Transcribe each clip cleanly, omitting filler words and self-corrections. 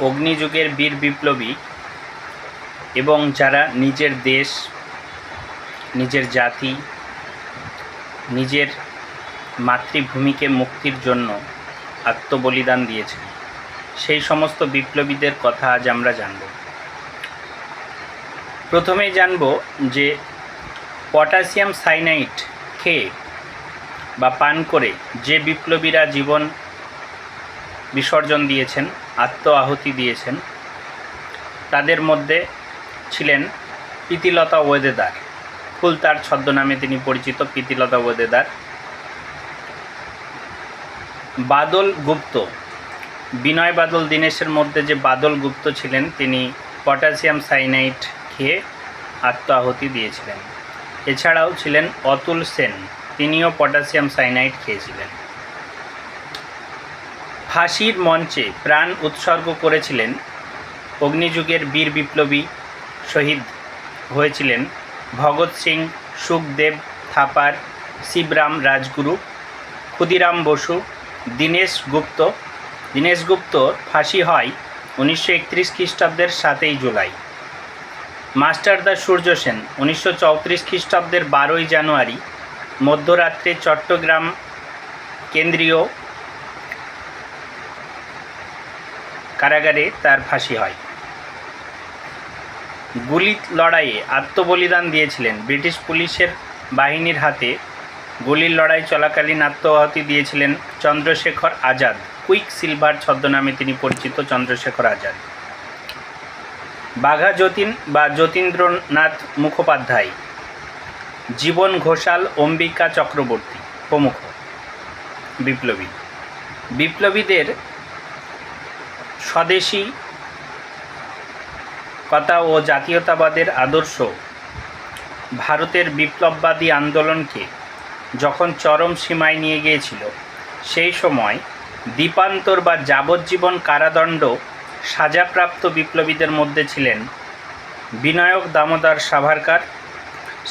অগ্নিযুগের বীর বিপ্লবী এবং যারা নিজের দেশ, নিজের জাতি, নিজের মাতৃভূমিকে মুক্তির জন্য আত্মবলিদান দিয়েছেন, সেই সমস্ত বিপ্লবীদের কথা আজ আমরা জানব। প্রথমেই জানব যে পটাশিয়াম সাইনাইড খেয়ে বা পান করে যে বিপ্লবীরা জীবন বিসর্জন দিয়েছেন, আত্ম আহুতি দিয়েছেন, তাদের মধ্যে ছিলেন প্রীতিলতা ওয়েদেদার। ফুলতার ছদ্মনামে তিনি পরিচিত প্রীতিলতা ওয়েদেদার। বাদল গুপ্ত, বিনয় বাদল দীনেশের মধ্যে যে বাদল গুপ্ত ছিলেন, তিনি পটাশিয়াম সাইনাইড খেয়ে আত্ম আহুতি দিয়েছিলেন। এছাড়াও ছিলেন অতুল সেন, তিনিও পটাশিয়াম সাইনাইড খেয়েছিলেন। ফাঁসির মঞ্চে প্রাণ উৎসর্গ করেছিলেন অগ্নিযুগের বীর বিপ্লবী শহীদ হয়েছিলেন ভগৎ সিং, সুখদেব থাপার, শিবরাম রাজগুরু, ক্ষুদিরাম বসু, দীনেশ গুপ্ত। দীনেশ গুপ্তর ফাঁসি হয় 1931 খ্রিস্টাব্দের 7 জুলাই। মাস্টারদা সূর্য সেন 1934 খ্রিস্টাব্দের 12 জানুয়ারি মধ্যরাত্রে চট্টগ্রাম কেন্দ্রীয় কারাগারে তার ফাঁসি হয়। গুলি লড়াইয়ে আত্মবলিদান দিয়েছিলেন। ব্রিটিশ পুলিশের বাহিনীর হাতে গুলির লড়াই চলাকালীন আত্মাহুতি দিয়েছিলেন চন্দ্রশেখর আজাদ। কুইক সিলভার ছদ্মনামে তিনি পরিচিত চন্দ্রশেখর আজাদ। বাঘা যতীন বা যতীন্দ্রনাথ মুখোপাধ্যায়, জীবন ঘোষাল, অম্বিকা চক্রবর্তী প্রমুখ বিপ্লবী। বিপ্লবীদের স্বদেশী কথা ও জাতীয়তাবাদের আদর্শ ভারতের বিপ্লববাদী আন্দোলনকে যখন চরম সীমায় নিয়ে গিয়েছিল, সেই সময় দ্বীপান্তর বা যাবজ্জীবন কারাদণ্ড সাজাপ্রাপ্ত বিপ্লবীদের মধ্যে ছিলেন বিনায়ক দামোদর সাভারকার।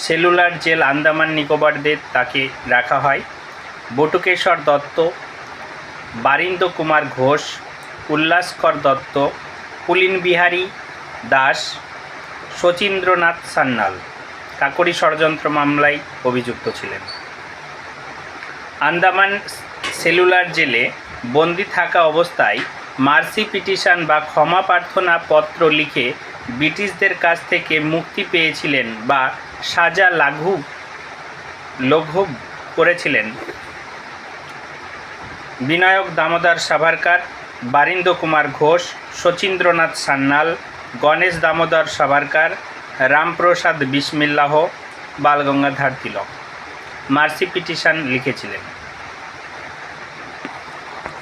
সেলুলার জেল আন্দামান নিকোবরদের তাকে রাখা হয়। বটুকেশ্বর দত্ত, বারিন্দ্র কুমার ঘোষ, উল্লাসকর দত্ত, পুলিনবিহারী দাস, শচীন্দ্রনাথ সান্যাল কাকরি ষড়যন্ত্র মামলায় অভিযুক্ত ছিলেন। আন্দামান সেলুলার জেলে বন্দি থাকা অবস্থায় মার্সি পিটিশন বা ক্ষমা প্রার্থনা পত্র লিখে ব্রিটিশদের কাছ থেকে মুক্তি পেয়েছিলেন বা সাজা লঘু করেছিলেন বিনায়ক দামোদর সাভারকার, বারিন্দ্র কুমার ঘোষ, শচীন্দ্রনাথ সান্যাল, গণেশ দামোদর সাভারকার, রামপ্রসাদ বিসমিল্লাহ, বালগঙ্গাধর তিলক মার্সি পিটিশন লিখেছিলেন।